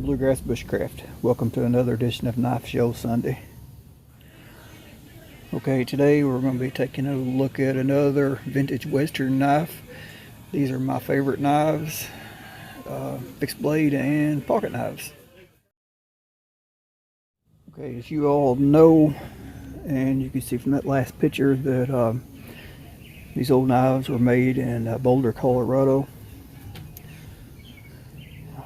Bluegrass Bushcraft. Welcome to another edition of Knife Show Sunday. Okay, today we're going to be taking a look at another vintage western knife. These are my favorite knives, fixed blade and pocket knives. Okay, as you all know, and you can see from that last picture that these old knives were made in Boulder, Colorado.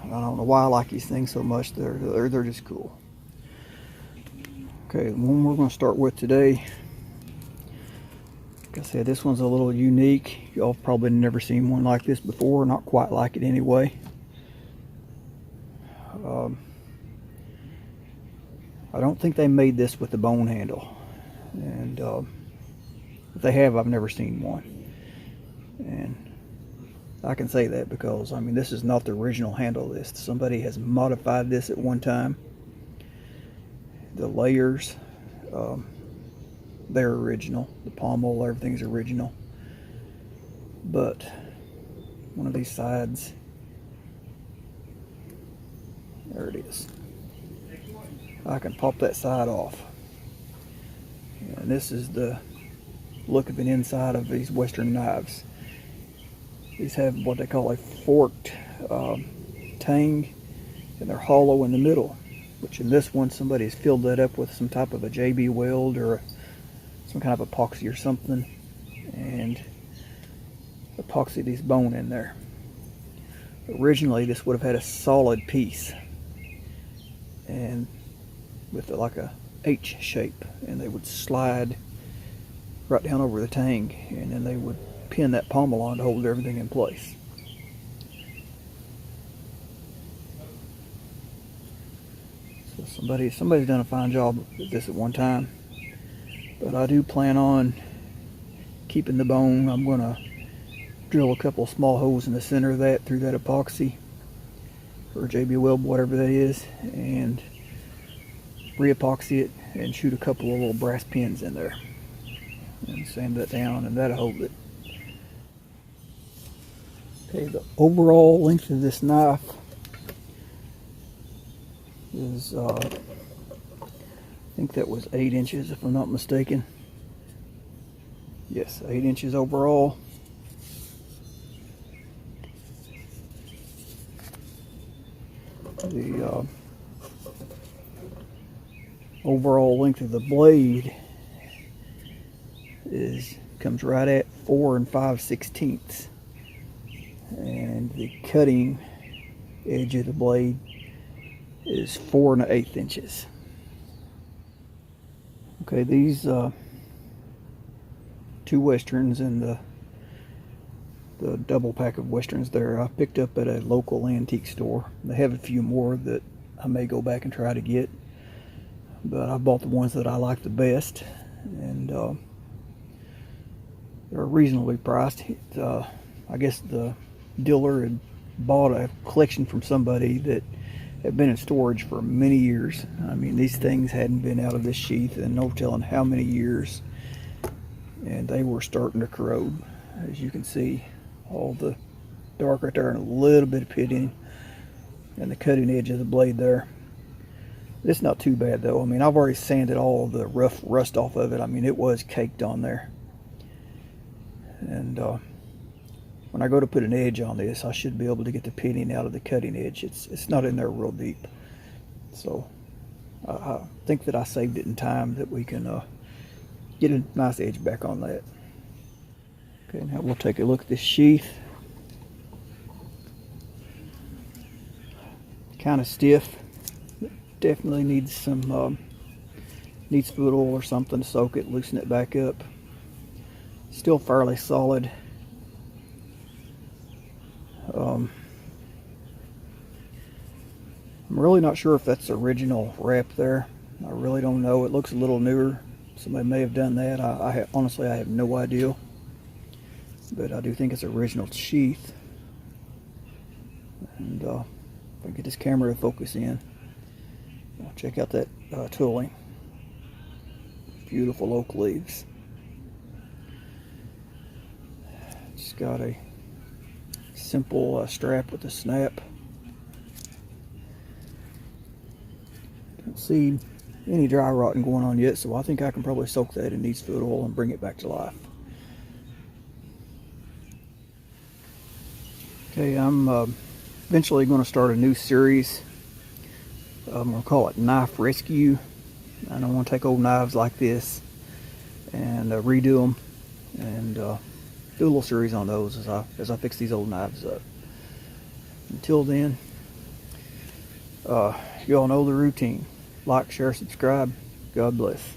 I don't know why I like these things so much. They're just cool. Okay, the one we're going to start with today, like I said, this one's a little unique. Y'all probably never seen one like this before, not quite like it anyway. I don't think they made this with the bone handle, and if they have, I've never seen one. And I can say that because, I mean, this is not the original handle of this. Somebody has modified this at one time. The layers, they're original. The pommel, everything's original. But one of these sides, there it is. I can pop that side off. And this is the look of an inside of these western knives. These have what they call a forked tang, and they're hollow in the middle, which in this one somebody's filled that up with some type of a JB weld or some kind of epoxy or something, and epoxy these bone in there. Originally this would have had a solid piece and with like a H shape, and they would slide right down over the tang, and then they would pin that pommel on to hold everything in place. So somebody's done a fine job with this at one time, but I do plan on keeping the bone. I'm going to drill a couple small holes in the center of that through that epoxy or JB weld, whatever that is, and re-epoxy it and shoot a couple of little brass pins in there and sand that down, and that'll hold it. Okay, the overall length of this knife is, I think that was 8 inches if I'm not mistaken. Yes, 8 inches overall. The overall length of the blade comes right at 4 5/16, and the cutting edge of the blade is 4 1/8 inches. Okay, these two westerns and the double pack of westerns there I picked up at a local antique store. They have a few more that I may go back and try to get, but I bought the ones that I like the best, and they're reasonably priced. I guess the dealer had bought a collection from somebody that had been in storage for many years. I mean, these things hadn't been out of this sheath in no telling how many years, and they were starting to corrode. As you can see, all the dark right there and a little bit of pitting and the cutting edge of the blade there. It's not too bad though. I mean, I've already sanded all the rough rust off of it. I mean, it was caked on there. And when I go to put an edge on this, I should be able to get the pitting out of the cutting edge. It's not in there real deep. So I think that I saved it in time that we can get a nice edge back on that. Okay, now we'll take a look at this sheath. Kind of stiff. Definitely needs some needs foot oil or something to soak it, loosen it back up. Still fairly solid. I'm really not sure if that's the original wrap there. I really don't know. It looks a little newer. Somebody may have done that. Honestly, I have no idea. But I do think it's original sheath. And if I get this camera to focus in, check out that tooling. Beautiful oak leaves. Just got a simple strap with a snap. see any dry rotting going on yet, so I think I can probably soak that in neat's foot oil and bring it back to life. Okay, I'm eventually going to start a new series. I'm going to call it Knife Rescue. I don't want to take old knives like this and redo them, and do a little series on those as I fix these old knives up. Until then, you all know the routine. Like, share, subscribe. God bless.